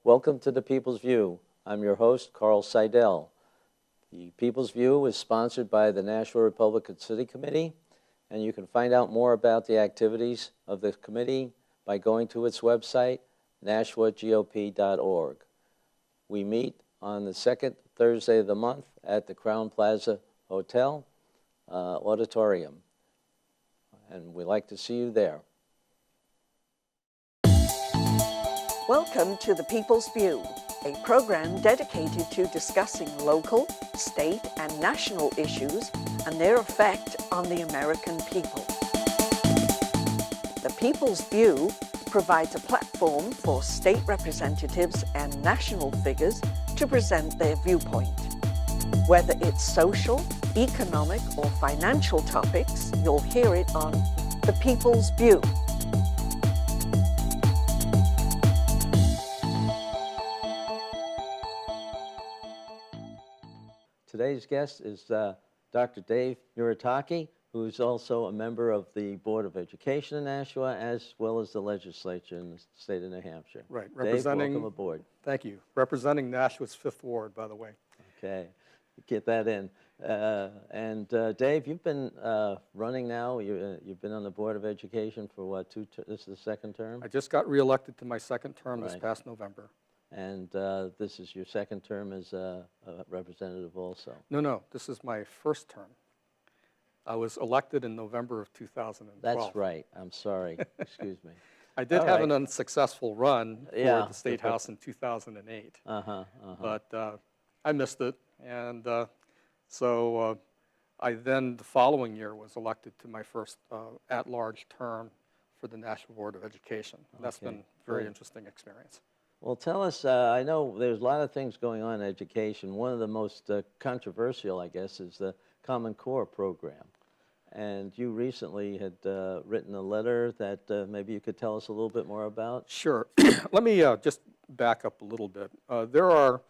Welcome to the People's View. I'm your host, Carl Seidel. The People's View is sponsored by the Nashua Republican City Committee, and you can find out more about the activities of the committee by going to its website, nashuagop.org. We meet on the second Thursday of the month at the Crown Plaza Hotel Auditorium, and we'd like to see you there. Welcome to The People's View, a program dedicated to discussing local, state, and national issues and their effect on the American people. The People's View provides a platform for state representatives and national figures to present their viewpoint. Whether it's social, economic, or financial topics, you'll hear it on The People's View. Today's guest is Dr. Dave Murotake, who is also a member of the Board of Education in Nashua, as well as the legislature in the state of New Hampshire. Right, Dave, welcome aboard. Thank you. Representing Nashua's 5th Ward, by the way. Okay, get that in. Dave, you've been running now. You've been on the Board of Education for what, this is the second term? I just got reelected to my second term this past November. And this is your second term as a representative also? No, this is my first term. I was elected in November of 2012. That's right. I'm sorry. Excuse me. I did have an unsuccessful run for the State House in 2008. But I missed it. And so I then, the following year, was elected to my first at-large term for the National Board of Education. That's been a very interesting experience. Well, tell us, I know there's a lot of things going on in education. One of the most controversial, I guess, is the Common Core program. And you recently had written a letter that maybe you could tell us a little bit more about. Sure. Let me just back up a little bit. There are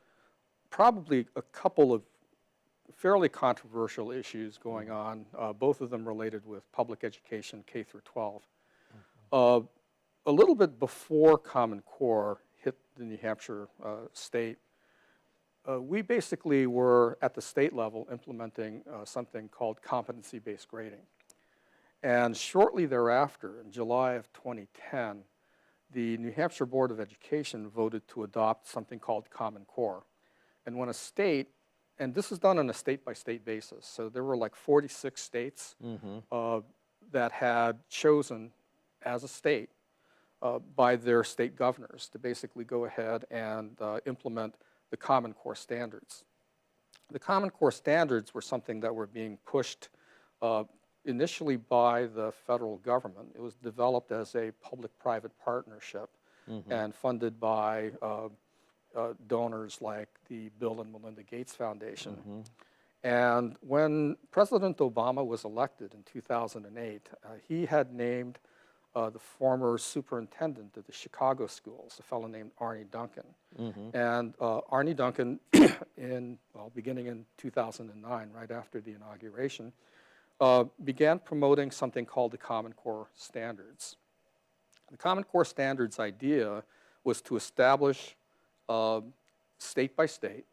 probably a couple of fairly controversial issues going on, both of them related with public education, K through 12. A little bit before Common Core hit the New Hampshire state, we basically were at the state level implementing something called competency-based grading. And shortly thereafter, in July of 2010, the New Hampshire Board of Education voted to adopt something called Common Core. And when a state, and this is done on a state-by-state basis, so there were like 46 states that had chosen as a state by their state governors to basically go ahead and implement the Common Core standards. The Common Core standards were something that were being pushed initially by the federal government. It was developed as a public-private partnership and funded by donors like the Bill and Melinda Gates Foundation. And when President Obama was elected in 2008, he had named the former superintendent of the Chicago schools, a fellow named Arne Duncan. And Arne Duncan, beginning in 2009, right after the inauguration, began promoting something called the Common Core Standards. The Common Core Standards idea was to establish, state by state,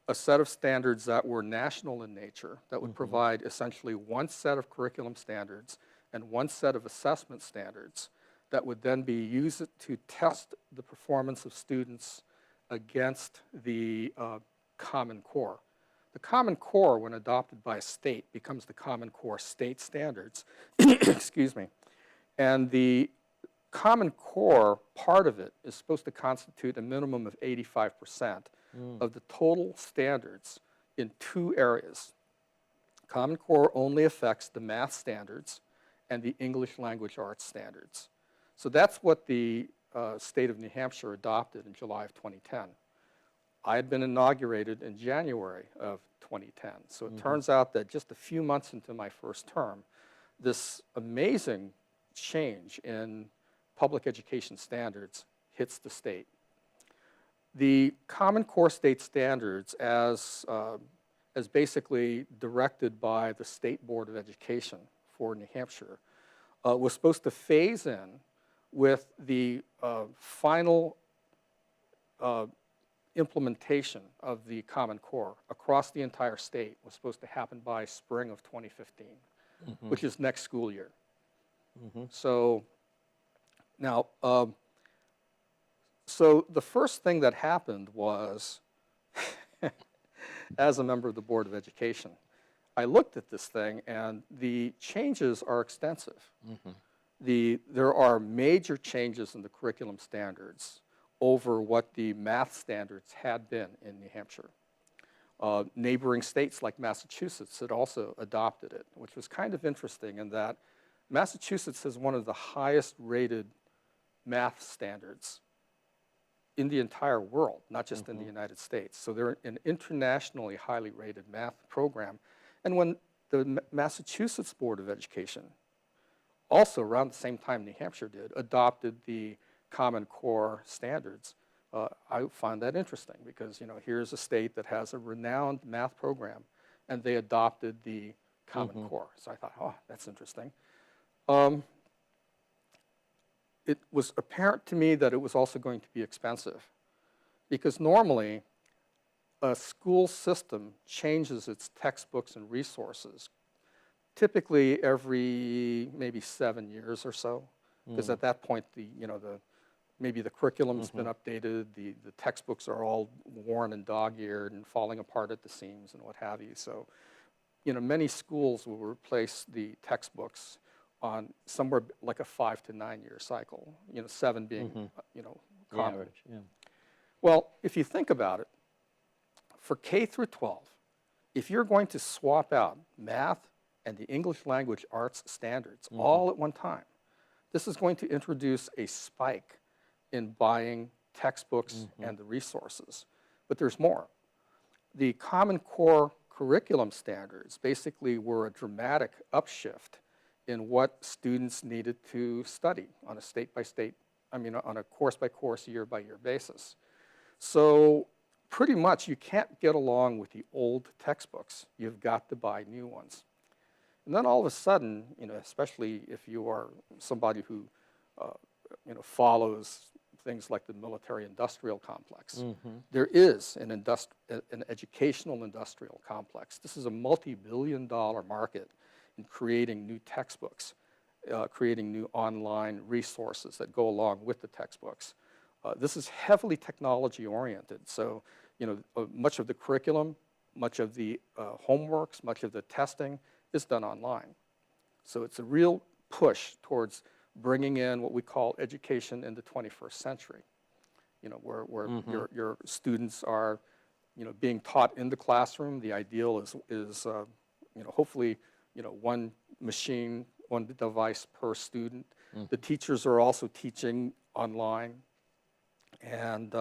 a set of standards that were national in nature, that would provide essentially one set of curriculum standards and one set of assessment standards that would then be used to test the performance of students against the Common Core. The Common Core, when adopted by a state, becomes the Common Core state standards. Excuse me. And the Common Core part of it is supposed to constitute a minimum of 85% of the total standards in 2 areas. Common Core only affects the math standards and the English language arts standards. So that's what the state of New Hampshire adopted in July of 2010. I had been inaugurated in January of 2010. So it turns out that just a few months into my first term, this amazing change in public education standards hits the state. The Common Core state standards, as basically directed by the State Board of Education for New Hampshire, was supposed to phase in with the final implementation of the Common Core across the entire state was supposed to happen by spring of 2015, which is next school year. So now, so the first thing that happened was, as a member of the Board of Education, I looked at this thing, and the changes are extensive. There are major changes in the curriculum standards over what the math standards had been in New Hampshire. Neighboring states like Massachusetts had also adopted it, which was kind of interesting in that Massachusetts has one of the highest rated math standards in the entire world, not just in the United States. So they're an internationally highly rated math program. And when the Massachusetts Board of Education, also around the same time New Hampshire did, adopted the Common Core standards, I find that interesting because, you know, here's a state that has a renowned math program, and they adopted the Common Core. So I thought, oh, that's interesting. It was apparent to me that it was also going to be expensive because normally a school system changes its textbooks and resources typically every maybe 7 years or so, because at that point maybe the curriculum's been updated, the textbooks are all worn and dog-eared and falling apart at the seams and what have you. So, you know, many schools will replace the textbooks on somewhere like a 5 to 9 year cycle, you know, 7 being, you know, common. Average, yeah. Well, if you think about it, for K through 12, if you're going to swap out math and the English language arts standards all at one time, this is going to introduce a spike in buying textbooks and the resources. But there's more. The Common Core curriculum standards basically were a dramatic upshift in what students needed to study on a state-by-state, on a course-by-course, year-by-year basis. So pretty much you can't get along with the old textbooks. You've got to buy new ones. And then all of a sudden, you know, especially if you are somebody who, you know, follows things like the military-industrial complex, there is an educational industrial complex. This is a multi-billion-dollar market in creating new textbooks, creating new online resources that go along with the textbooks. This is heavily technology-oriented, so you know, much of the curriculum, much of the homeworks, much of the testing is done online. So it's a real push towards bringing in what we call education in the 21st century, you know, where your students are, you know, being taught in the classroom. The ideal is you know, hopefully, you know, one machine, one device per student. The teachers are also teaching online, and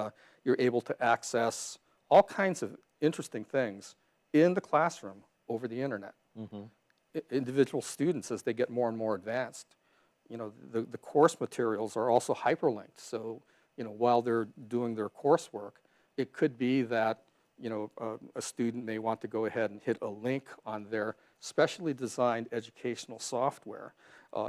you're able to access all kinds of interesting things in the classroom over the internet. Individual students, as they get more and more advanced, you know, the course materials are also hyperlinked. So, you know, while they're doing their coursework, it could be that, you know, a student may want to go ahead and hit a link on their specially designed educational software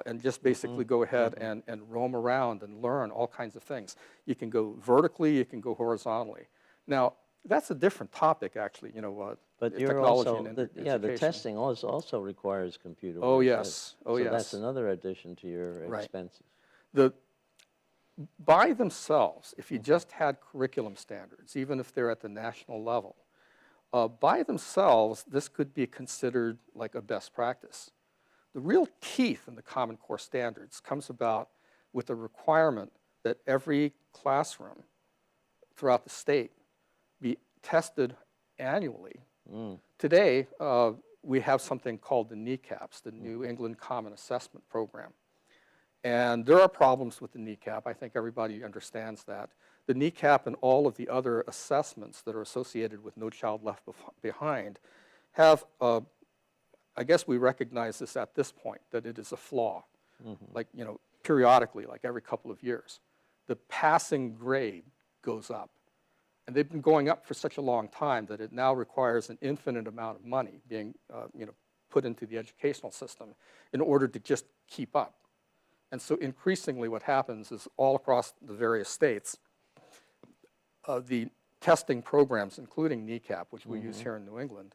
and just basically go ahead and roam around and learn all kinds of things. You can go vertically, you can go horizontally. Now, that's a different topic, actually, you know, but you're technology also, and education. yeah, the testing also requires computer Oh, work, yes. right? Oh, so yes. that's another addition to your expenses. By themselves, if you just had curriculum standards, even if they're at the national level, by themselves, this could be considered like a best practice. The real teeth in the Common Core standards comes about with the requirement that every classroom throughout the state be tested annually. Today, we have something called the NECAPs, the New England Common Assessment Program. And there are problems with the NECAP. I think everybody understands that. The NECAP and all of the other assessments that are associated with No Child Left Behind have, I guess we recognize this at this point, that it is a flaw. Like, you know, periodically, like every couple of years, the passing grade goes up. And they've been going up for such a long time that it now requires an infinite amount of money being, you know, put into the educational system in order to just keep up. And so increasingly what happens is all across the various states, the testing programs, including NECAP, which we use here in New England,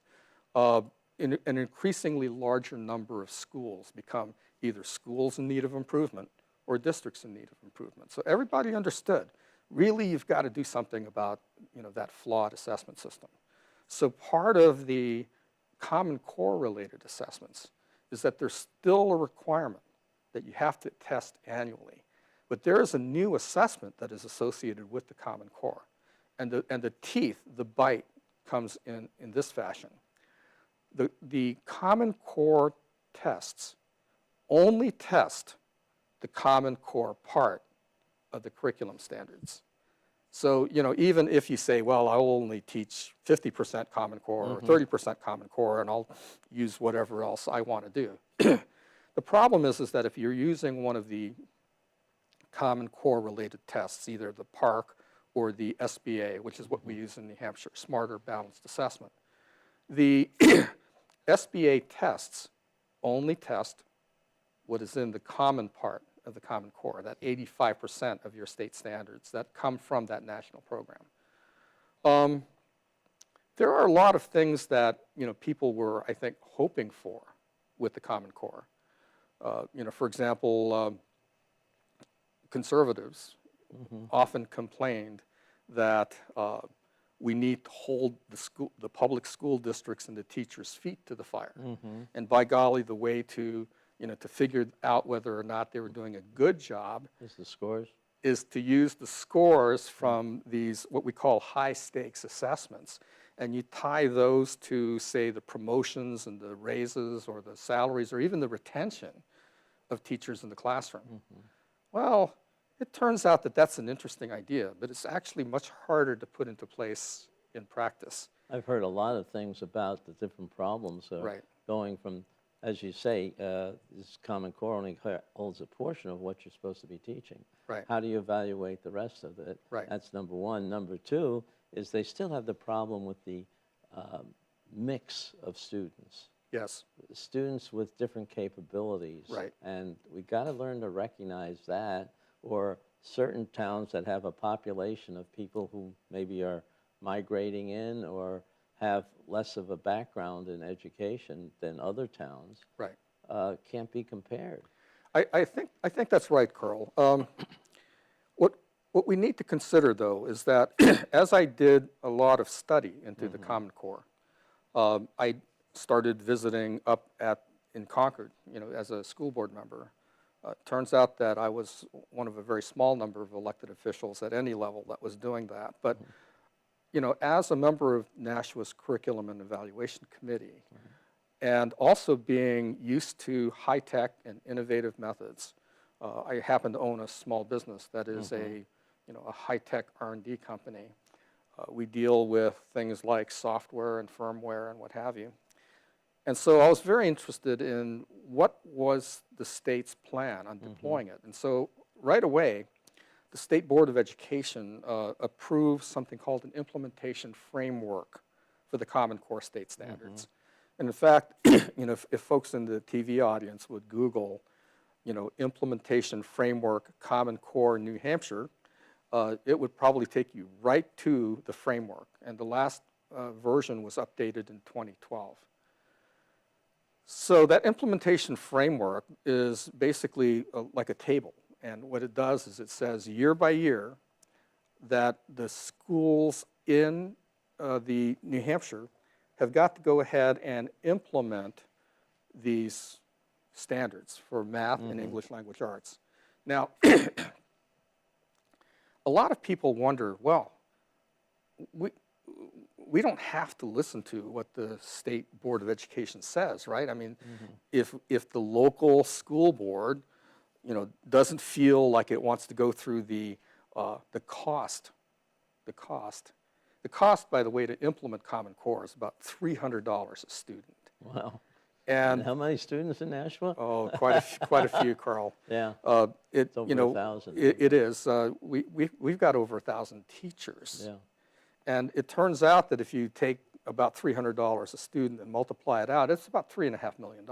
in an increasingly larger number of schools become either schools in need of improvement or districts in need of improvement. So everybody understood, really you've got to do something about that flawed assessment system. So part of the Common Core related assessments is that there's still a requirement that you have to test annually. But there is a new assessment that is associated with the Common Core. And the teeth, the bite, comes in this fashion. The Common Core tests only test the Common Core part of the curriculum standards. So, even if you say, well, I'll only teach 50% Common Core or 30% Common Core, and I'll use whatever else I want to do. The problem is that if you're using one of the Common Core related tests, either the PARC or the SBA, which is what we use in New Hampshire, Smarter Balanced Assessment, the SBA tests only test what is in the common part of the Common Core, that 85% of your state standards that come from that national program. There are a lot of things that people were, I think, hoping for with the Common Core. For example, conservatives often complained that we need to hold the public school districts and the teachers' feet to the fire. And by golly, the way to figure out whether or not they were doing a good job is the scores? Is to use the scores from these, what we call high stakes assessments. And you tie those to, say, the promotions and the raises or the salaries or even the retention of teachers in the classroom. Well, it turns out that that's an interesting idea, but it's actually much harder to put into place in practice. I've heard a lot of things about the different problems going from, as you say, this Common Core only holds a portion of what you're supposed to be teaching. Right. How do you evaluate the rest of it? Right. That's number one. Number two is they still have the problem with the mix of students. Yes. Students with different capabilities. Right. And we got to learn to recognize that, or certain towns that have a population of people who maybe are migrating in or have less of a background in education than other towns. Right. Can't be compared. I think that's right, Carl. What we need to consider, though, is that as I did a lot of study into the Common Core, I started visiting up in Concord, as a school board member. Turns out that I was one of a very small number of elected officials at any level that was doing that. But, as a member of Nashua's Curriculum and Evaluation Committee, and also being used to high-tech and innovative methods, I happen to own a small business that is a high-tech R&D company. We deal with things like software and firmware and what have you. And so I was very interested in what was the state's plan on deploying it. And so right away, the State Board of Education approved something called an implementation framework for the Common Core state standards. And in fact, if folks in the TV audience would Google, implementation framework Common Core New Hampshire, it would probably take you right to the framework. And the last version was updated in 2012. So that implementation framework is basically like a table. And what it does is it says year by year that the schools in the New Hampshire have got to go ahead and implement these standards for math and English language arts. Now, a lot of people wonder, well, we don't have to listen to what the State Board of Education says, right? I mean, if the local school board, doesn't feel like it wants to go through the cost, by the way, to implement Common Core is about $300 a student. Wow. And how many students in Nashua? Oh, quite a few, Carl. Yeah. It's over 1,000. It is. We've got over 1,000 teachers. Yeah. And it turns out that if you take about $300 a student and multiply it out, it's about $3.5 million.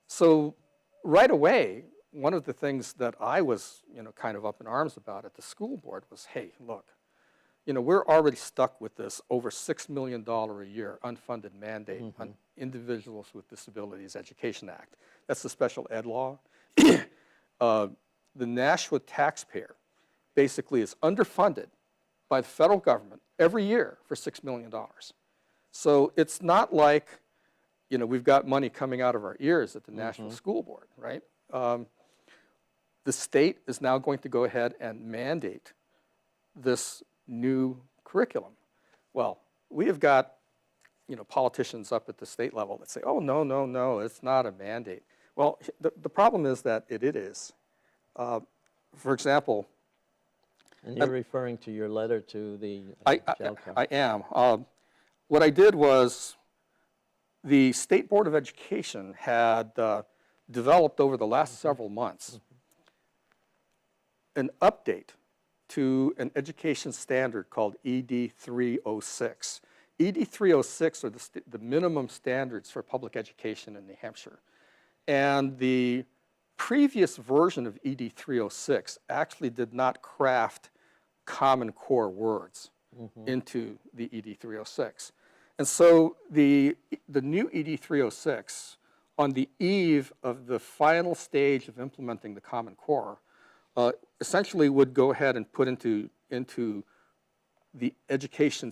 So right away, one of the things that I was, kind of up in arms about at the school board was, hey, look, we're already stuck with this over $6 million a year unfunded mandate on Individuals with Disabilities Education Act. That's the special ed law. The Nashua taxpayer basically is underfunded by the federal government every year for $6 million. So it's not like, we've got money coming out of our ears at the National School Board, right? The state is now going to go ahead and mandate this new curriculum. Well, we have got, politicians up at the state level that say, oh, no, no, no, it's not a mandate. Well, the problem is that it is. For example, And you're referring to your letter to the jail car. I am. What I did was the State Board of Education had developed over the last several months an update to an education standard called ED 306. ED 306 are the minimum standards for public education in New Hampshire. And the previous version of ED 306 actually did not craft Common Core words into the ED 306. And so the new ED 306, on the eve of the final stage of implementing the Common Core, essentially would go ahead and put into the education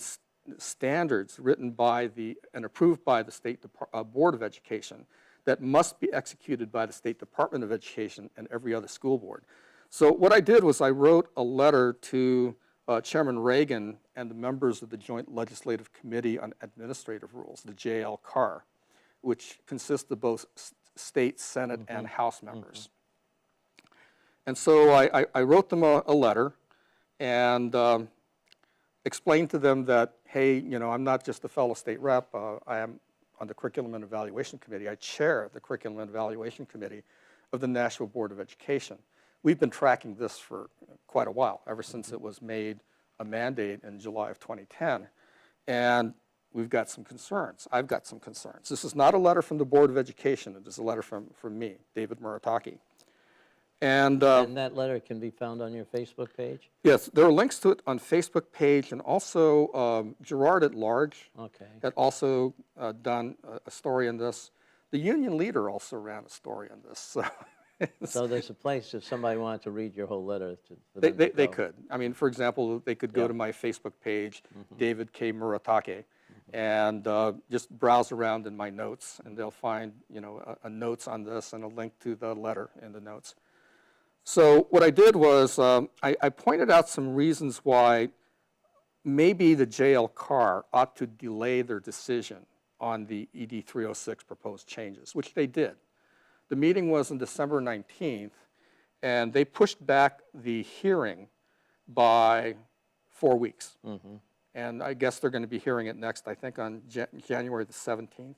standards written by and approved by the State Board of Education that must be executed by the State Department of Education and every other school board. So what I did was I wrote a letter to Chairman Reagan and the members of the Joint Legislative Committee on Administrative Rules, the JLCAR, which consists of both state, Senate, and House members. And so I wrote them a letter and explained to them that, hey, I'm not just a fellow state rep, I am on the Curriculum and Evaluation Committee. I chair the Curriculum and Evaluation Committee of the National Board of Education. We've been tracking this for quite a while, ever since it was made a mandate in July of 2010. And we've got some concerns. I've got some concerns. This is not a letter from the Board of Education. It is a letter from me, David Murotake. And that letter can be found on your Facebook page? Yes, there are links to it on Facebook page, and also Gerard at Large had also done a story on this. The union leader also ran a story on this. So there's a place if somebody wanted to read your whole letter. They could. I mean, for example, they could go to my Facebook page, David K. Murotake, and just browse around in my notes, and they'll find a notes on this and a link to the letter in the notes. So what I did was I pointed out some reasons why maybe the JLCAR ought to delay their decision on the ED 306 proposed changes, which they did. The meeting was on December 19th, and they pushed back the hearing by 4 weeks. And I guess they're going to be hearing it next, I think, on January the 17th.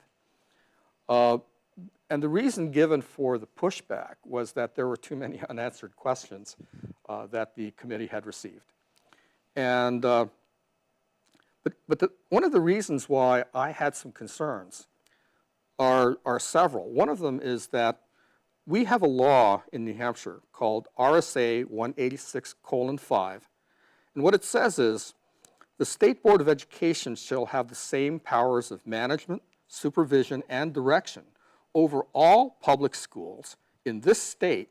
And the reason given for the pushback was that there were too many unanswered questions that the committee had received. And, one of the reasons why I had some concerns are several. One of them is that we have a law in New Hampshire called RSA 186:5. And what it says is, the State Board of Education shall have the same powers of management, supervision, and direction over all public schools in this state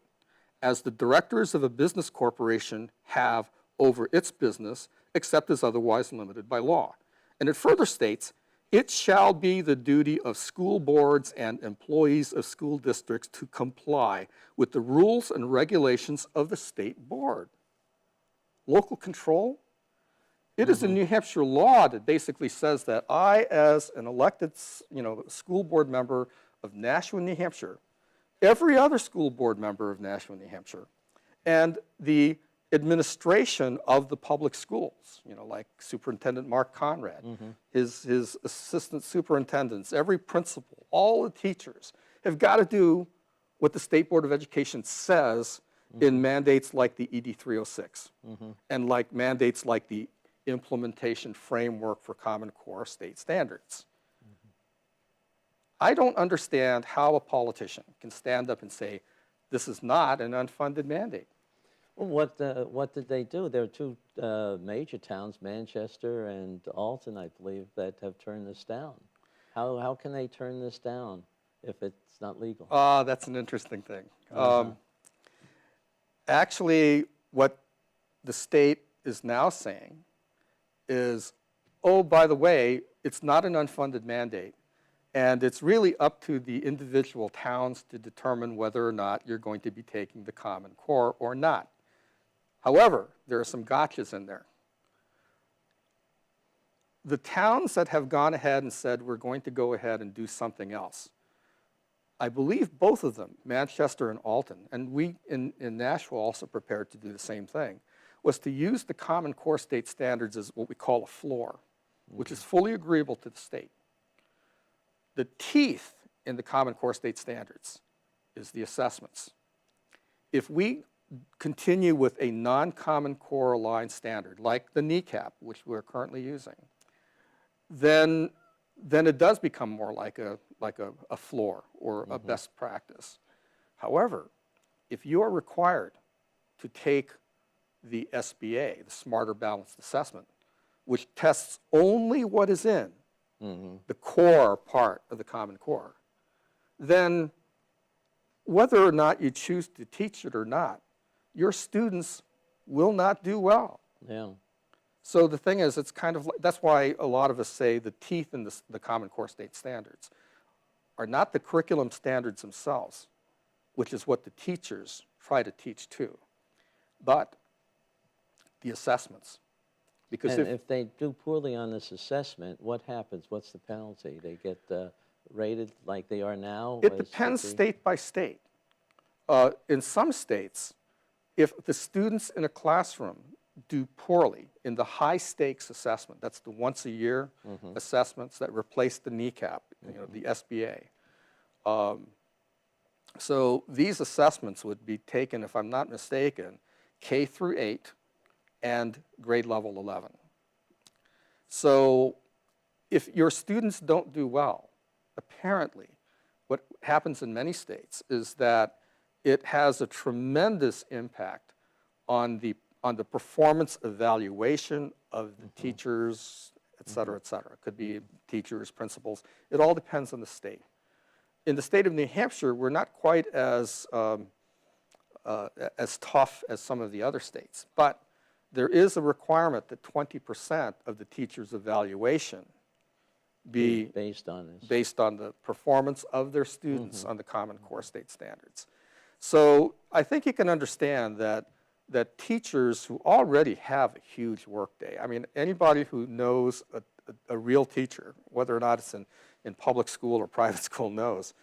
as the directors of a business corporation have over its business, except as otherwise limited by law. And it further states, it shall be the duty of school boards and employees of school districts to comply with the rules and regulations of the state board. Local control? It is a New Hampshire law that basically says that I, as an elected school board member of Nashua, New Hampshire, every other school board member of Nashua, New Hampshire, and the administration of the public schools, like Superintendent Mark Conrad, his assistant superintendents, every principal, all the teachers have got to do what the State Board of Education says in mandates like the ED 306 and like mandates like the implementation framework for Common Core state standards. I don't understand how a politician can stand up and say, this is not an unfunded mandate. Well, what did they do? There are two major towns, Manchester and Alton, I believe, that have turned this down. How can they turn this down if it's not legal? That's an interesting thing. Uh-huh. Actually, what the state is now saying is, oh, by the way, it's not an unfunded mandate, and it's really up to the individual towns to determine whether or not you're going to be taking the Common Core or not. However, there are some gotchas in there. The towns that have gone ahead and said we're going to go ahead and do something else, I believe both of them, Manchester and Alton, and we in Nashville also prepared to do the same thing, was to use the Common Core state standards as what we call a floor, which is fully agreeable to the state. The teeth in the Common Core state standards is the assessments. If we continue with a non-Common Core aligned standard, like the kneecap, which we're currently using, then it does become more like a floor or a best practice. However, if you are required to take the SBA, the Smarter Balanced Assessment, which tests only what is in the core part of the Common Core, then whether or not you choose to teach it or not, your students will not do well. Yeah. So the thing is, it's kind of like, that's why a lot of us say the teeth in the Common Core state standards are not the curriculum standards themselves, which is what the teachers try to teach too, but the assessments. Because And if they do poorly on this assessment, what happens? What's the penalty? They get rated like they are now? it depends state by state. In some states, if the students in a classroom do poorly in the high stakes assessment, that's the once a year assessments that replace the kneecap, the SBA. So these assessments would be taken, if I'm not mistaken, K through 8 and grade level 11. So if your students don't do well, apparently what happens in many states is that it has a tremendous impact on the performance evaluation of the teachers, et cetera, et cetera. It could be teachers, principals. It all depends on the state. In the state of New Hampshire, we're not quite as tough as some of the other states, but there is a requirement that 20% of the teachers' evaluation be based on this. based on the performance of their students on the Common Core state standards. So I think you can understand that teachers who already have a huge workday, I mean, anybody who knows a real teacher, whether or not it's in public school or private school knows,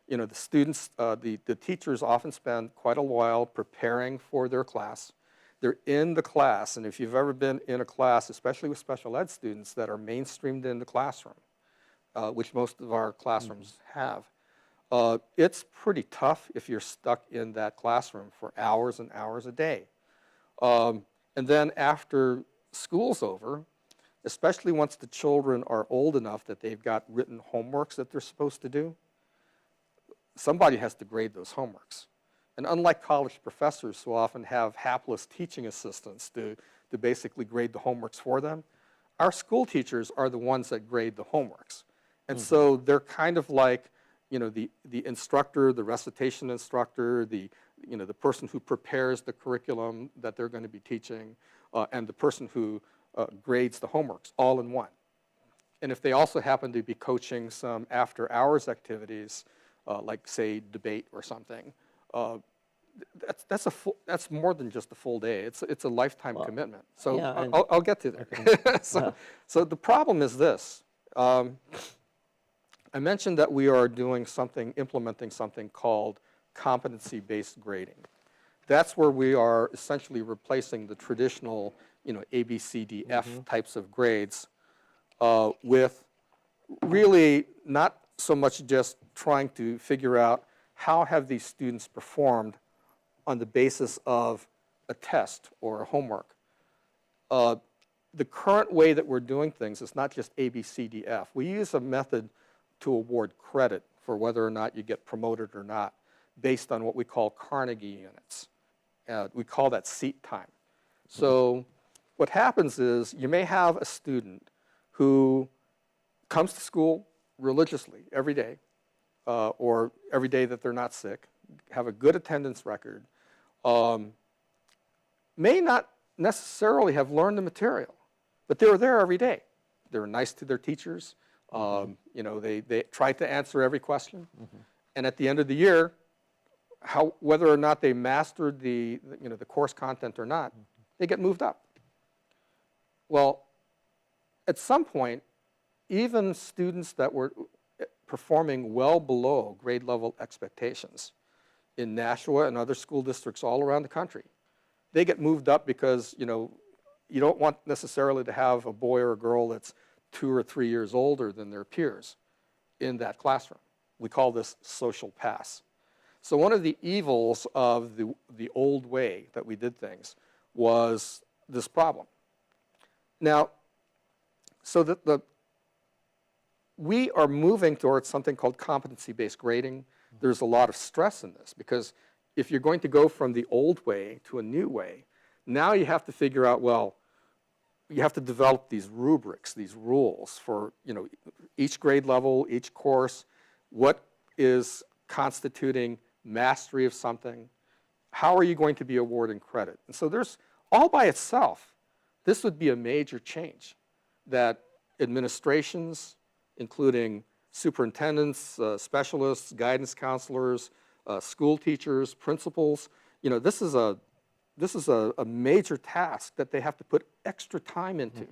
the students, the teachers often spend quite a while preparing for their class. They're in the class, and if you've ever been in a class, especially with special ed students that are mainstreamed in the classroom, which most of our classrooms have, it's pretty tough if you're stuck in that classroom for hours and hours a day. And then after school's over, especially once the children are old enough that they've got written homeworks that they're supposed to do, somebody has to grade those homeworks. And unlike college professors who often have hapless teaching assistants to basically grade the homeworks for them, our school teachers are the ones that grade the homeworks. And so they're kind of like, the instructor, the recitation instructor, the person who prepares the curriculum that they're going to be teaching, and the person who grades the homeworks, all in one. And if they also happen to be coaching some after-hours activities, like say debate or something, that's more than just a full day. It's a lifetime commitment. So yeah, I'll get to there. So the problem is this. I mentioned that we are implementing something called competency-based grading. That's where we are essentially replacing the traditional, A, B, C, D, F types of grades with really not so much just trying to figure out how have these students performed on the basis of a test or a homework. The current way that we're doing things is not just A, B, C, D, F. We use a method to award credit for whether or not you get promoted or not based on what we call Carnegie units. We call that seat time. So what happens is you may have a student who comes to school religiously every day, or every day that they're not sick, have a good attendance record, may not necessarily have learned the material, but they were there every day. They were nice to their teachers. You know, they tried to answer every question. And at the end of the year, whether or not they mastered the course content or not, they get moved up. Well, at some point, even students that were performing well below grade level expectations in Nashua and other school districts all around the country, they get moved up because, you don't want necessarily to have a boy or a girl that's 2 or 3 years older than their peers in that classroom. We call this social pass. So one of the evils of the old way that we did things was this problem. Now, so that we are moving towards something called competency-based grading. There's a lot of stress in this because if you're going to go from the old way to a new way, now you have to figure out, well, you have to develop these rubrics, these rules for each grade level, each course, what is constituting mastery of something, how are you going to be awarding credit? And so there's, all by itself, this would be a major change that administrations, including superintendents, specialists, guidance counselors, school teachers, principals, this is a major task that they have to put extra time into.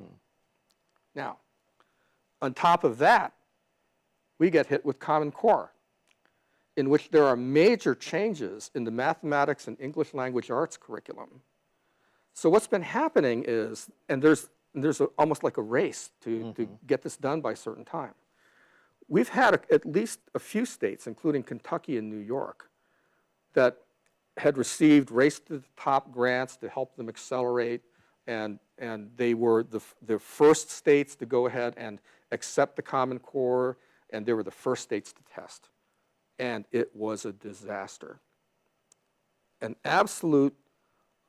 Now, on top of that, we get hit with Common Core, in which there are major changes in the mathematics and English language arts curriculum. So what's been happening is, and there's almost like a race to get this done by a certain time. We've had at least a few states, including Kentucky and New York, that had received race to the top grants to help them accelerate, and they were the first states to go ahead and accept the Common Core, and they were the first states to test. And it was a disaster. An absolute,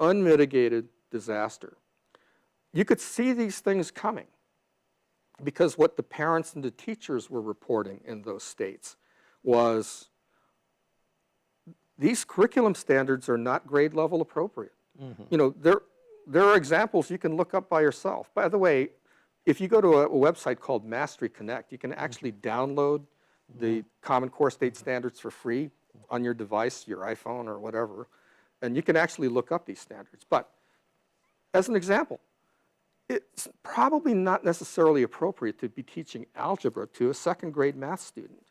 unmitigated disaster. You could see these things coming because what the parents and the teachers were reporting in those states was these curriculum standards are not grade level appropriate. There are examples you can look up by yourself. By the way, if you go to a website called Mastery Connect, you can actually download the Common Core state standards for free on your device, your iPhone or whatever, and you can actually look up these standards. But as an example, it's probably not necessarily appropriate to be teaching algebra to a second grade math student.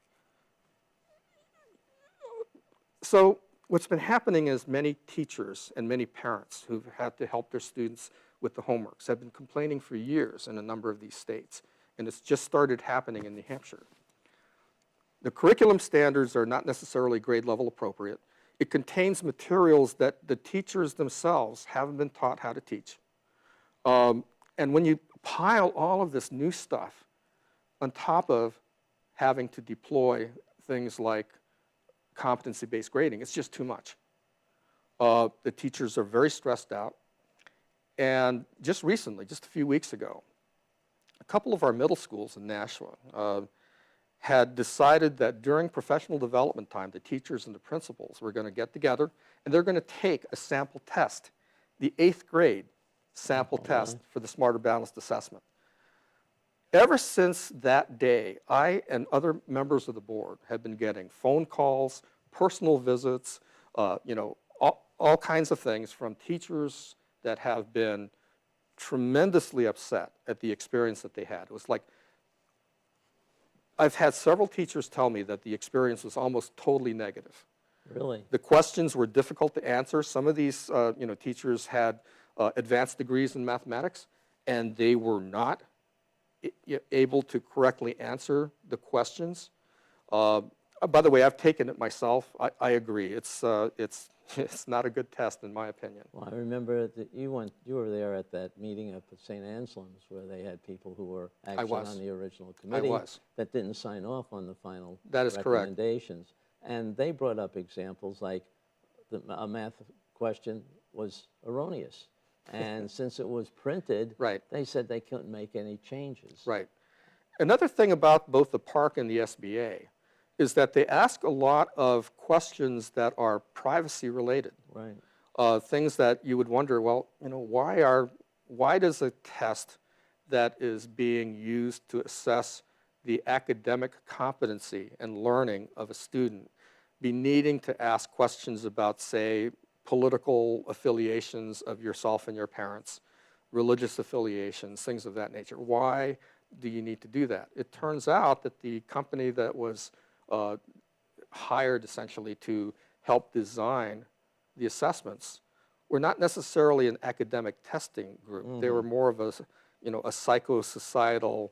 So what's been happening is many teachers and many parents who've had to help their students with the homeworks have been complaining for years in a number of these states, and it's just started happening in New Hampshire. The curriculum standards are not necessarily grade level appropriate. It contains materials that the teachers themselves haven't been taught how to teach. And when you pile all of this new stuff on top of having to deploy things like competency-based grading, it's just too much. The teachers are very stressed out. And just recently, just a few weeks ago, a couple of our middle schools in Nashua had decided that during professional development time, the teachers and the principals were going to get together and they're going to take a sample test, the 8th grade sample test for the Smarter Balanced Assessment. Ever since that day, I and other members of the board have been getting phone calls, personal visits, all kinds of things from teachers that have been tremendously upset at the experience that they had. It was like, I've had several teachers tell me that the experience was almost totally negative. Really? The questions were difficult to answer. Some of these teachers had advanced degrees in mathematics, and they were not able to correctly answer the questions. By the way, I've taken it myself. I agree. It's not a good test, in my opinion. Well, I remember that you were there at that meeting up at St. Anselm's where they had people who were actually on the original committee that didn't sign off on the final recommendations. And they brought up examples like a math question was erroneous. And since it was printed, Right. they said they couldn't make any changes. Right. Another thing about both the park and the SBA is that they ask a lot of questions that are privacy related. Right. Things that you would wonder, well, why does a test that is being used to assess the academic competency and learning of a student be needing to ask questions about, say, political affiliations of yourself and your parents, religious affiliations, things of that nature? Why do you need to do that? It turns out that the company that was hired essentially to help design the assessments were not necessarily an academic testing group. They were more of a psychosocietal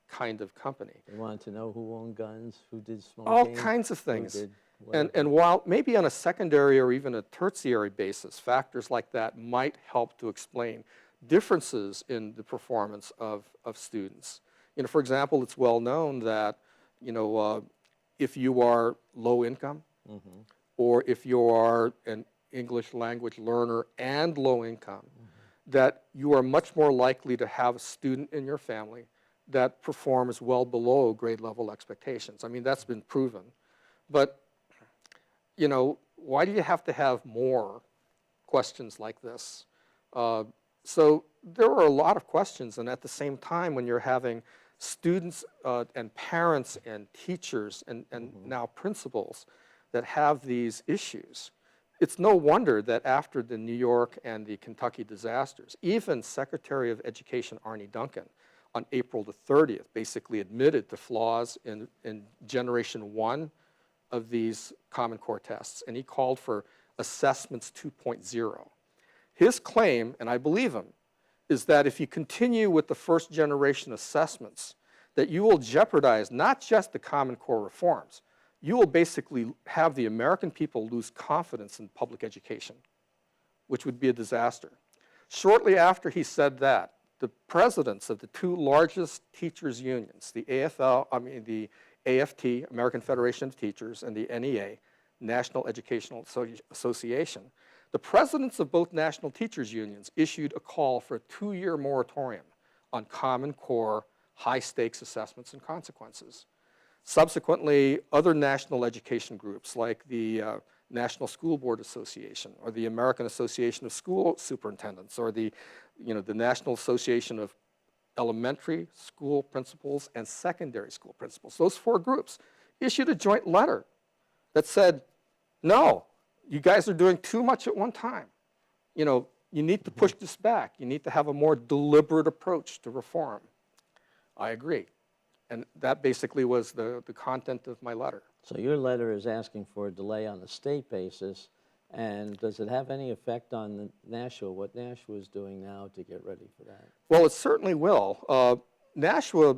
kind of company. They wanted to know who owned guns, who did smoking. All kinds of things. Who did And while maybe on a secondary or even a tertiary basis, factors like that might help to explain differences in the performance of students. For example, it's well known that, if you are low income, or if you are an English language learner and low income, that you are much more likely to have a student in your family that performs well below grade level expectations. I mean, that's been proven. But, why do you have to have more questions like this? So there are a lot of questions, and at the same time, when you're having students and parents and teachers and now principals that have these issues, it's no wonder that after the New York and the Kentucky disasters, even Secretary of Education Arne Duncan on April the 30th basically admitted to flaws in generation 1 of these Common Core tests, and he called for assessments 2.0. His claim, and I believe him, is that if you continue with the first generation assessments, that you will jeopardize not just the Common Core reforms, you will basically have the American people lose confidence in public education, which would be a disaster. Shortly after he said that, the presidents of the two largest teachers unions, the AFT, American Federation of Teachers, and the NEA, National Educational Association, the presidents of both national teachers unions issued a call for a 2-year moratorium on Common Core high-stakes assessments and consequences. Subsequently, other national education groups like the National School Board Association or the American Association of School Superintendents or the National Association of Elementary School Principals and Secondary School Principals, those 4 groups issued a joint letter that said, no, you guys are doing too much at one time. You need to push this back. You need to have a more deliberate approach to reform. I agree. And that basically was the content of my letter. So your letter is asking for a delay on the state basis, and does it have any effect on Nashua, what Nashua is doing now to get ready for that? Well, it certainly will. Nashua,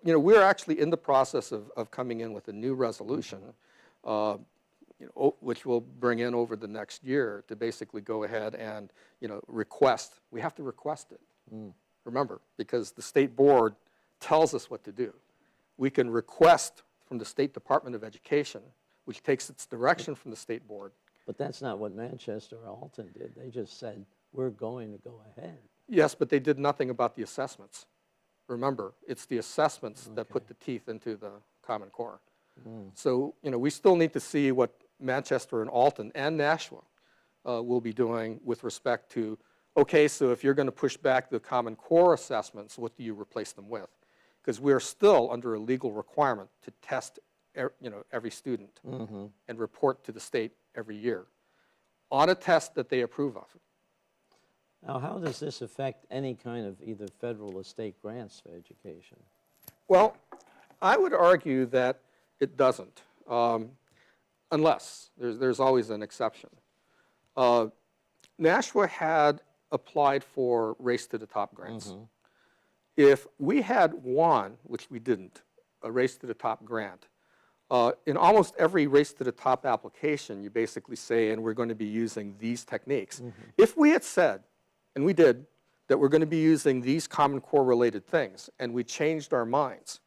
we're actually in the process of coming in with a new resolution, which we'll bring in over the next year to basically go ahead and, request. We have to request it. Remember, because the state board tells us what to do. We can request from the State Department of Education, which takes its direction from the state board. But that's not what Manchester or Alton did. They just said, we're going to go ahead. Yes, but they did nothing about the assessments. Remember, it's the assessments that put the teeth into the Common Core. So, we still need to see what Manchester and Alton and Nashua will be doing with respect to, okay, so if you're going to push back the Common Core assessments, what do you replace them with? Because we're still under a legal requirement to test every student and report to the state every year on a test that they approve of. Now, how does this affect any kind of either federal or state grants for education? Well, I would argue that it doesn't, unless there's always an exception. Nashua had applied for Race to the Top grants. If we had won, which we didn't, a Race to the Top grant, in almost every Race to the Top application, you basically say, and we're going to be using these techniques. If we had said, and we did, that we're going to be using these Common Core related things, and we changed our minds,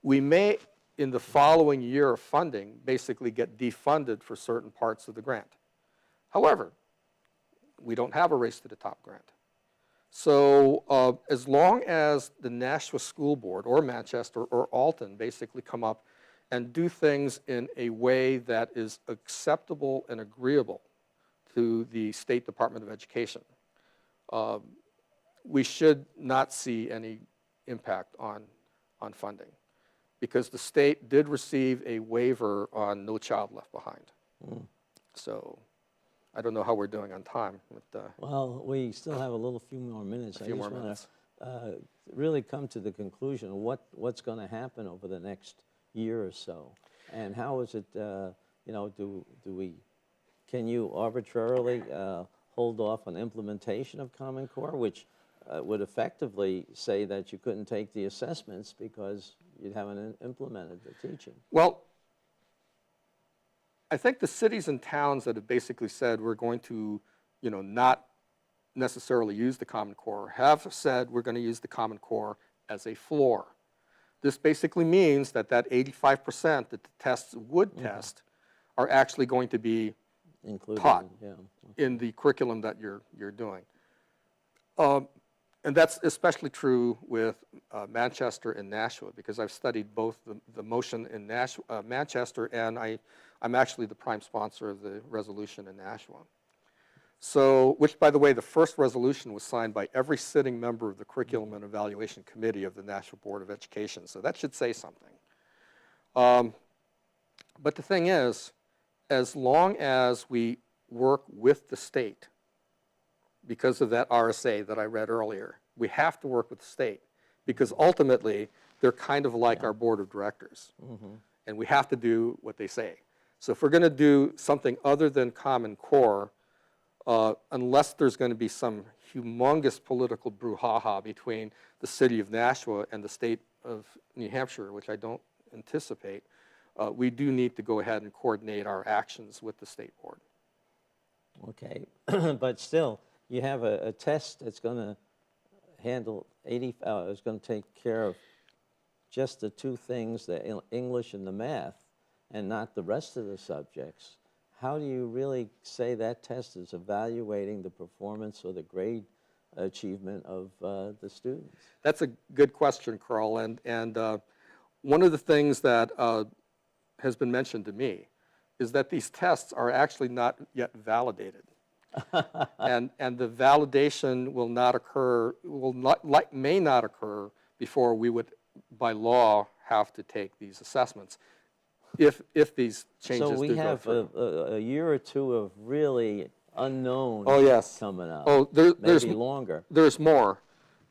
we may, in the following year of funding, basically get defunded for certain parts of the grant. However, we don't have a Race to the Top grant. So as long as the Nashua School Board or Manchester or Alton basically come up and do things in a way that is acceptable and agreeable to the State Department of Education, we should not see any impact on funding, because the state did receive a waiver on No Child Left Behind. So I don't know how we're doing on time. But, well, we still have a few more minutes. A few more minutes. I just want to really come to the conclusion of what's going to happen over the next year or so, and how is it? Can you arbitrarily hold off on implementation of Common Core, which would effectively say that you couldn't take the assessments because you haven't implemented the teaching? Well, I think the cities and towns that have basically said we're going to, not necessarily use the Common Core have said we're going to use the Common Core as a floor. This basically means that 85% that the tests would test are actually going to be Included, taught yeah. in the curriculum that you're doing. And that's especially true with Manchester and Nashua, because I've studied both the motion in Manchester, and I'm actually the prime sponsor of the resolution in Nashua. So, which, by the way, the first resolution was signed by every sitting member of the Curriculum and Evaluation Committee of the National Board of Education. So that should say something. But the thing is, as long as we work with the state, because of that RSA that I read earlier, we have to work with the state, because ultimately they're kind of like our board of directors, and we have to do what they say. So if we're going to do something other than Common Core, unless there's going to be some humongous political brouhaha between the city of Nashua and the state of New Hampshire, which I don't anticipate, we do need to go ahead and coordinate our actions with the state board. Okay, but still, you have a test that's going to handle it's going to take care of just the two things, the English and the math, and not the rest of the subjects. How do you really say that test is evaluating the performance or the grade achievement of the students? That's a good question, Carl. And one of the things that has been mentioned to me is that these tests are actually not yet validated. and the validation will not occur, may not occur before we would, by law, have to take these assessments, if these changes do go through. So we have a year or two of really unknown coming up. Oh, there's maybe longer. There's more.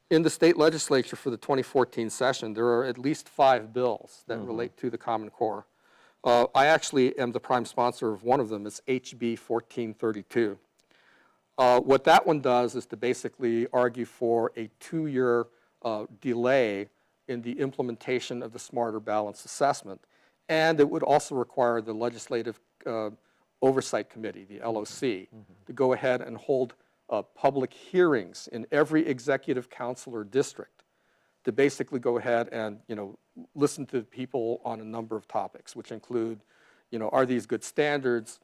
In the state legislature for the 2014 session, there are at least 5 bills that relate to the Common Core. I actually am the prime sponsor of one of them. It's HB 1432. What that one does is to basically argue for a 2-year delay in the implementation of the Smarter Balanced Assessment. And it would also require the Legislative Oversight Committee, the LOC, to go ahead and hold public hearings in every executive council or district to basically go ahead and, listen to people on a number of topics, which include, are these good standards?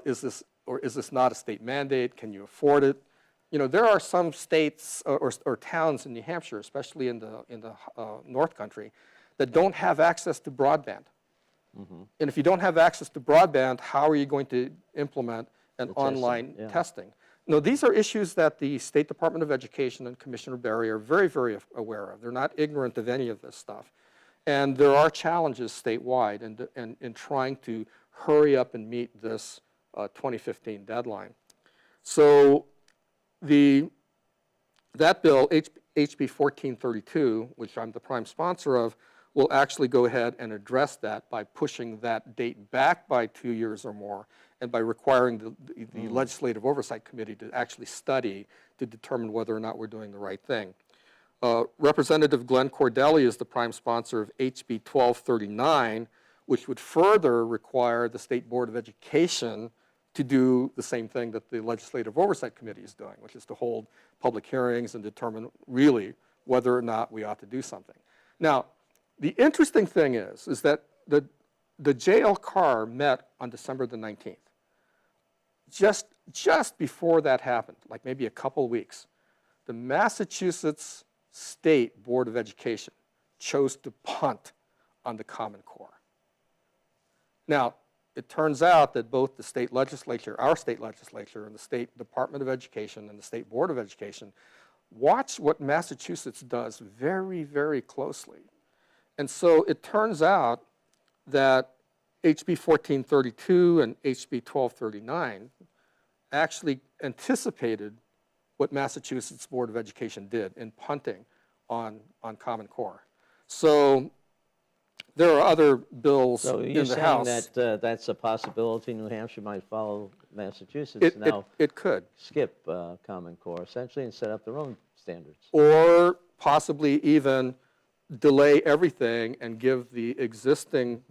Is this not a state mandate? Can you afford it? There are some states or towns in New Hampshire, especially in the North Country, that don't have access to broadband. And if you don't have access to broadband, how are you going to implement an online testing? No, these are issues that the State Department of Education and Commissioner Berry are very, very aware of. They're not ignorant of any of this stuff. And there are challenges statewide in trying to hurry up and meet this 2015 deadline. So that bill, HB 1432, which I'm the prime sponsor of, will actually go ahead and address that by pushing that date back by 2 years or more, and by requiring the Legislative Oversight Committee to actually study to determine whether or not we're doing the right thing. Representative Glenn Cordelli is the prime sponsor of HB 1239, which would further require the State Board of Education to do the same thing that the Legislative Oversight Committee is doing, which is to hold public hearings and determine really whether or not we ought to do something. Now, the interesting thing is that the JL CAR met on December the 19th. just before that happened, like maybe a couple weeks, the Massachusetts State Board of Education chose to punt on the Common Core. Now, it turns out that both the state legislature, our state legislature, and the State Department of Education and the State Board of Education watch what Massachusetts does very, very closely. And so it turns out that HB 1432 and HB 1239 actually anticipated what Massachusetts Board of Education did in punting on Common Core. So there are other bills So in you're the saying House. that that's a possibility New Hampshire might follow Massachusetts now, It could. skip Common Core essentially and set up their own standards. Or possibly even delay everything and give the existing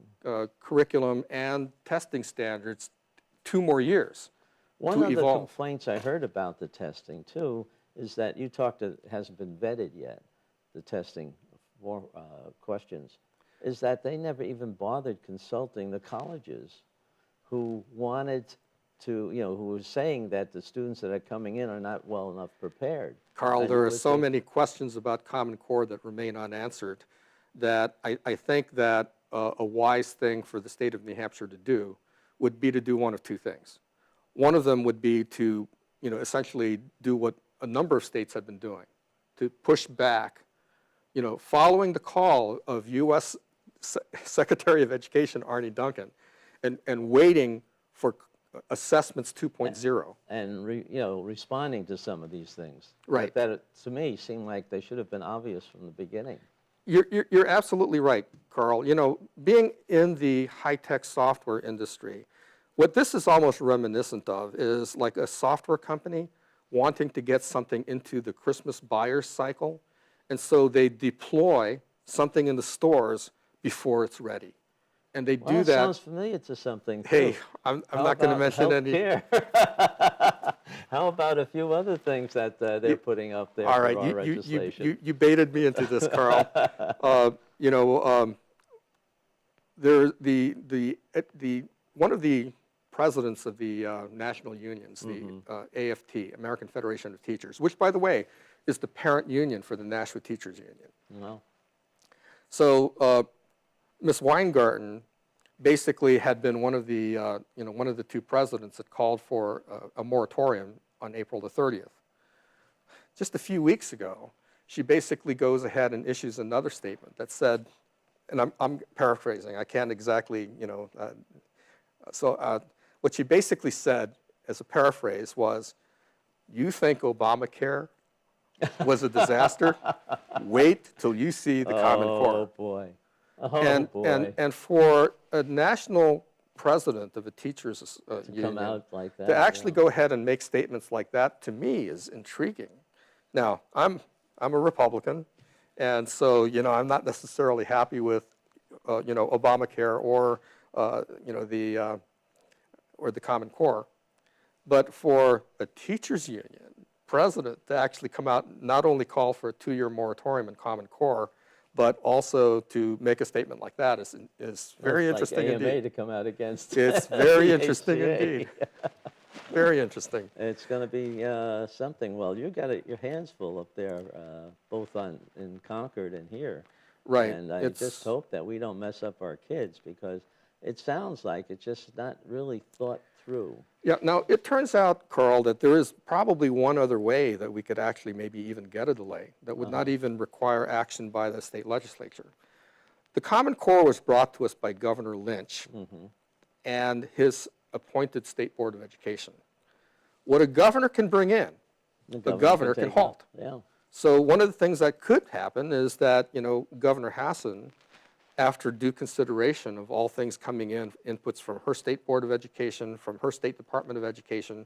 curriculum and testing standards 2 more years One to of the evolve. complaints I heard about the testing too is that you talked it hasn't been vetted yet, the testing for questions, is that they never even bothered consulting the colleges who wanted to, who were saying that the students that are coming in are not well enough prepared. Carl, And there you are would so think- many questions about Common Core that remain unanswered that I think that a wise thing for the state of New Hampshire to do would be to do one of 2 things. One of them would be to, essentially do what a number of states have been doing, to push back, following the call of U.S. Secretary of Education Arne Duncan and waiting for assessments 2.0. and responding to some of these things. Right. That to me seemed like they should have been obvious from the beginning. You're absolutely right, Carl. Being in the high-tech software industry, what this is almost reminiscent of is like a software company wanting to get something into the Christmas buyer's cycle, and so they deploy something in the stores before it's ready. And they Well, do it that. sounds familiar to something. Hey, too. I'm How not going to about mention any. healthcare? How about a few other things that they're putting up there All for right, our legislation? you baited me into this, Carl. One of the presidents of the national unions, the AFT, American Federation of Teachers, which, by the way, is the parent union for the National Teachers Union. Well, So Ms. Weingarten basically had been one of the 2 presidents that called for a moratorium on April the 30th. Just a few weeks ago, she basically goes ahead and issues another statement that said, and I'm paraphrasing, I can't exactly, what she basically said as a paraphrase was, you think Obamacare was a disaster? Wait till you see the Common Core. oh boy. Oh boy. And for a national president of a teachers union Come out like that. to actually yeah. go ahead and make statements like that, to me, is intriguing. Now, I'm a Republican, and so I'm not necessarily happy with Obamacare or the Common Core, but for a teachers union president to actually come out, not only call for a 2-year moratorium in Common Core, but also to make a statement like that is very It's interesting like AMA indeed. to come out against. It's very the interesting HCA. indeed. Very interesting. It's going to be something. Well, you got your hands full up there, both in Concord and here. Right. And I just hope that we don't mess up our kids because it sounds like it's just not really thought through. Yeah, now it turns out, Carl, that there is probably one other way that we could actually maybe even get a delay that would not even require action by the state legislature. The Common Core was brought to us by Governor Lynch and his appointed State Board of Education. What a governor can bring in, the governor can take halt. out. Yeah. So one of the things that could happen is that, Governor Hassan, after due consideration of all things coming in, inputs from her State Board of Education, from her State Department of Education,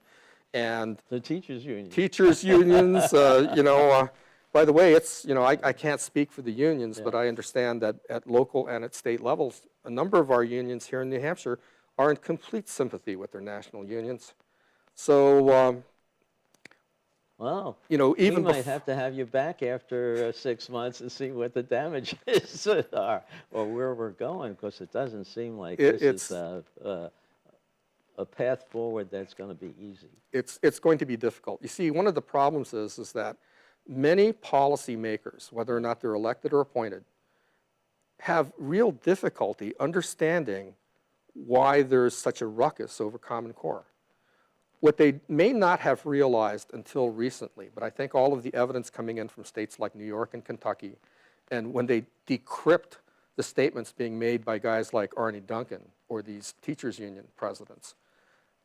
and The teachers union. teachers unions, by the way, it's, I can't speak for the unions, but I understand that at local and at state levels, a number of our unions here in New Hampshire are in complete sympathy with their national unions. So, Well, even we might have to have you back after 6 months and see what the damages are or where we're going, because it doesn't seem like this is a path forward that's going to be easy. It's going to be difficult. You see, one of the problems is that many policymakers, whether or not they're elected or appointed, have real difficulty understanding why there's such a ruckus over Common Core. What they may not have realized until recently, but I think all of the evidence coming in from states like New York and Kentucky, and when they decrypt the statements being made by guys like Arne Duncan or these teachers union presidents,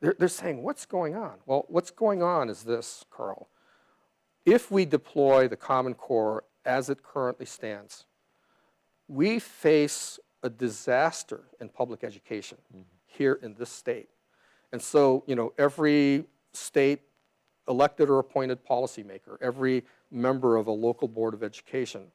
they're saying, what's going on? Well, what's going on is this, Carl. If we deploy the Common Core as it currently stands, we face a disaster in public education here in this state. And so, you know, every state elected or appointed policymaker, every member of a local board of education,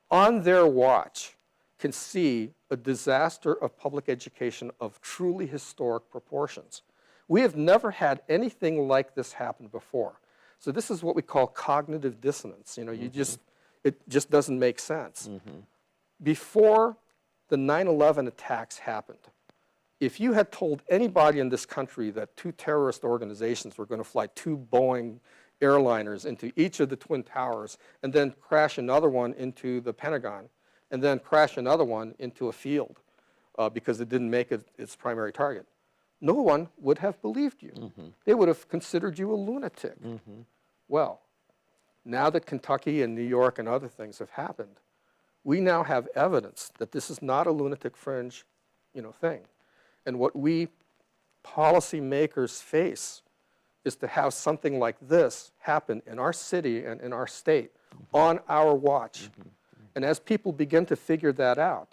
on their watch can see a disaster of public education of truly historic proportions. We have never had anything like this happen before. So this is what we call cognitive dissonance. You know, it just doesn't make sense. Before the 9/11 attacks happened, if you had told anybody in this country that two terrorist organizations were going to fly two Boeing airliners into each of the Twin Towers and then crash another one into the Pentagon and then crash another one into a field because it didn't make it its primary target, no one would have believed you. They would have considered you a lunatic. Well, now that Kentucky and New York and other things have happened, we now have evidence that this is not a lunatic fringe, you know, thing. And what we policymakers face is to have something like this happen in our city and in our state on our watch. And as people begin to figure that out,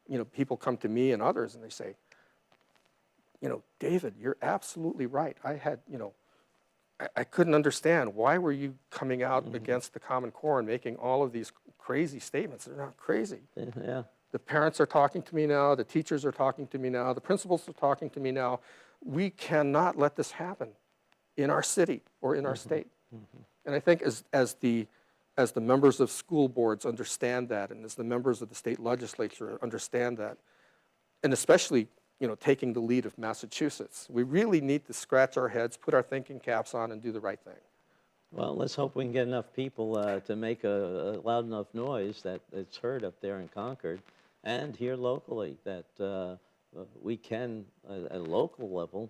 you know, people come to me and others and they say, you know, David, you're absolutely right. I had, you know, I couldn't understand. Why were you coming out against the Common Core and making all of these crazy statements? They're not crazy. Yeah. The parents are talking to me now. The teachers are talking to me now. The principals are talking to me now. We cannot let this happen in our city or in our state. And I think as the members of school boards understand that, and as the members of the state legislature understand that, and especially, you know, taking the lead of Massachusetts, we really need to scratch our heads, put our thinking caps on, and do the right thing. Well, let's hope we can get enough people to make a loud enough noise that it's heard up there in Concord and here locally, that we can, at a local level,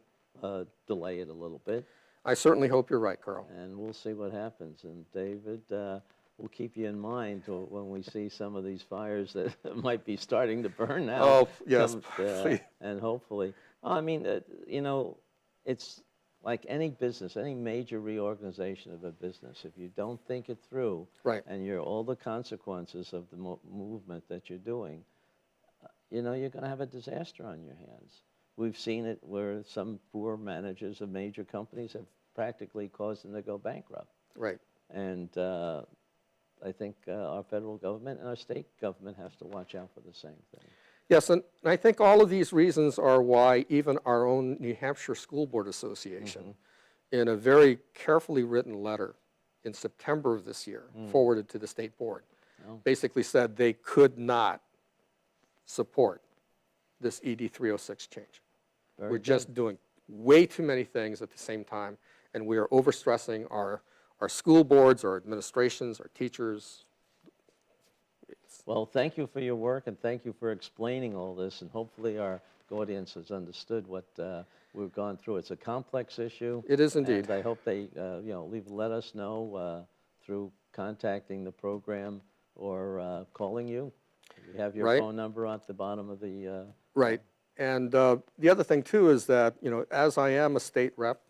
delay it a little bit. I certainly hope you're right, Carl. And we'll see what happens. And David, we'll keep you in mind when we see some of these fires that might be starting to burn now. Oh, yes, please. And hopefully, I mean, you know, it's like any business, any major reorganization of a business. If you don't think it through, Right. and all the consequences of the movement that you're doing, you know, you're going to have a disaster on your hands. We've seen it where some poor managers of major companies have practically caused them to go bankrupt. Right. And I think our federal government and our state government has to watch out for the same thing. Yes, and I think all of these reasons are why even our own New Hampshire School Board Association, in a very carefully written letter in September of this year, forwarded to the state board, basically said they could not support this ED 306 change. We're just doing way too many things at the same time, and we are overstressing our school boards, our administrations, our teachers. Well, thank you for your work, and thank you for explaining all this, and hopefully our audience has understood what we've gone through. It's a complex issue. It is indeed. And I hope they, you know, let us know through contacting the program or calling you. You have your phone number at the bottom of the... Right. And the other thing, too, is that, you know, as I am a state rep,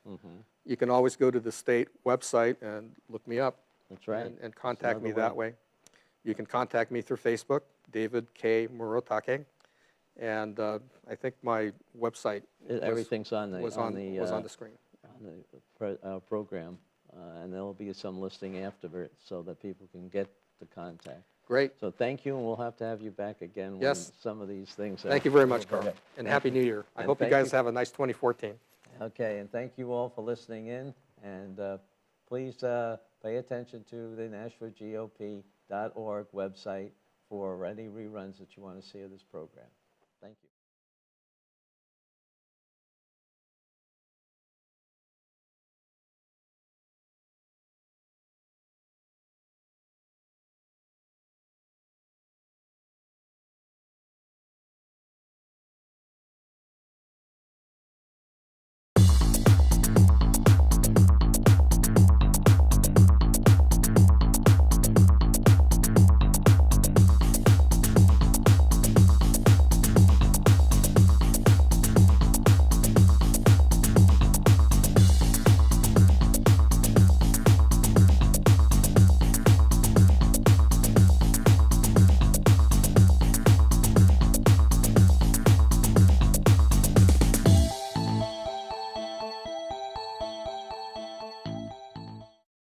you can always go to the state website and look me up. That's right. And contact me that way. You can contact me through Facebook, David K. Murotake. And I think my website everything's on the screen. On the program. And there will be some listing after it so that people can get the contact. Great. So thank you, and we'll have to have you back again when some of these things Thank you very much, Carl. And Happy New Year. I hope you guys have a nice 2014. Okay, and thank you all for listening in. And please pay attention to the NashvillaGOP.org website for any reruns that you want to see of this program. Thank you.